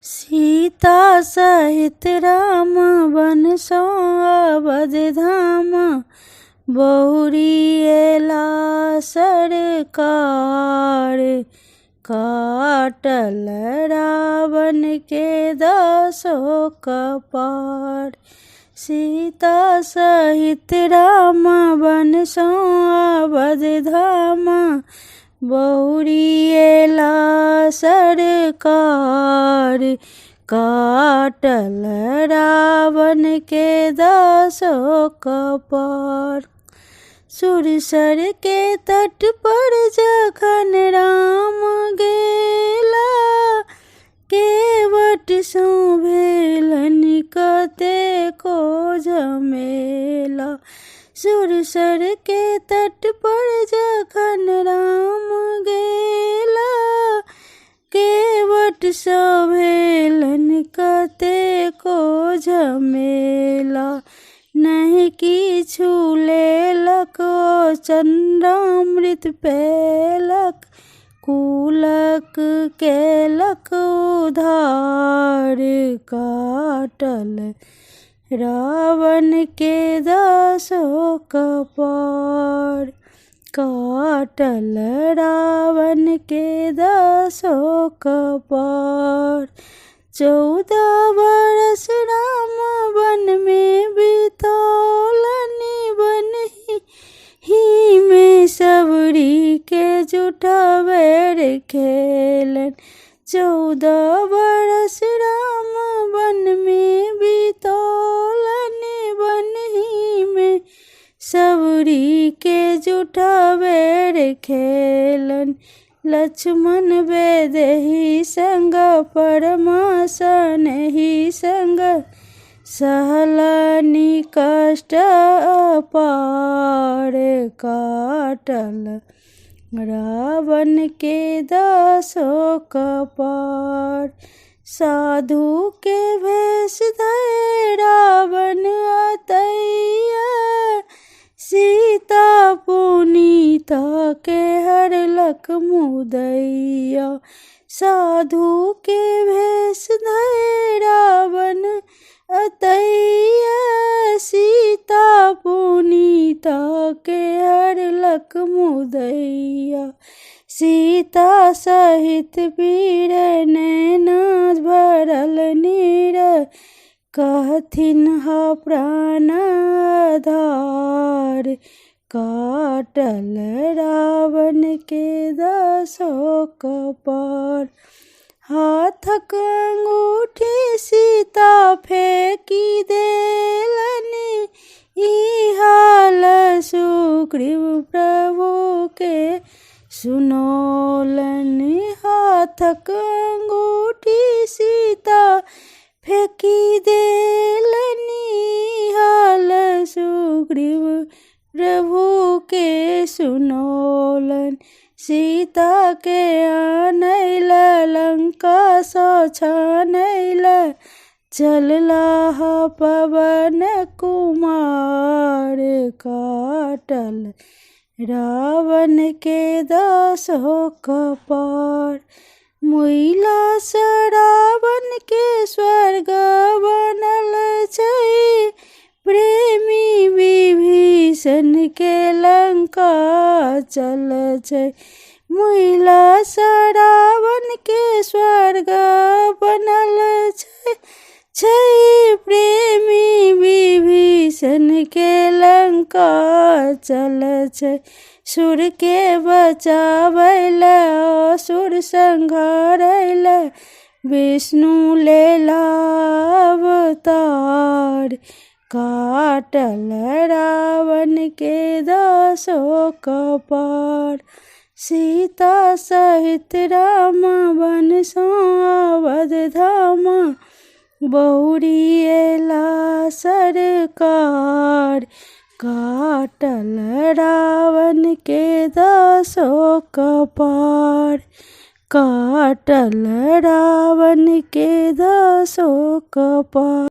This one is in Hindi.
सीता सहित राम बन सो अवध धाम, बहुरी एला सरकार। काटल रावण के 10 कपार। सीता सहित राम बन सो अवध धाम, बहुरी एला सरकार। काटल रावण के 10 कपार। सुरसर के तट पर जखन राम गेला, केवट सो भेलन कतेको झमेला। सुरसर के तट पर जखन राम गेला, केवट सो भेलन कतेको झमेला। नहीं किछु लेलक चंद्रामृत पेलक, कुलक केलक उधार। काटल रावण के 10 कपार। काटल रावण के 10 कपार। 14 बरस राम वन में बितौलनि, वन ही में सबरी के जुटावेर खेलन। 14 बरस राम वन में बितौलनि, वन ही में सबरी के जुटावेर खेलन। लक्ष्मण वैदेही संग परमासनहि संग, सहलनि कष्ट अपार। काटल रावण के 10 कपार। साधु के भेष धरि रावण अतैया, सीता पुनीता के हरलक मुदैया। साधु के भेष धरि रावण अतैया, सीता पुनीता के हरलक मुदैया। सीता सहित वीर नैना भरल नीर, कहथिन हा प्राण आधार। काटल रावण के 10 कपार। हाथक अंगूठी सीता फेंकी देलनि, ई हाल सुग्रीव प्रभु के सुनौलनि। हाथक अंगूठी सीता फेंकी देलनि, हाल सुग्रीव प्रभु के सुनौलन। सीता के आनैल लंका सो छानैल, चललाह पवन कुमार। काटल रावण के 10 कपार। मुइला सँ रावण के स्वर्ग बनल छै, प्रेमी विभीषण के लंका चल छै। मुइला सँ रावण के स्वर्ग बनल छै, प्रेमी विभीषण के लंका चल छै। सुर के बचावैल असुर संहारैल, विष्णु लेला अवतार। काटल रावण के 10 कपार। सीता सहित राम बन सो अवध धाम, बहुरी एला सरकार। काटल रावण के 10 कपार। काटल रावण के 10 कपार।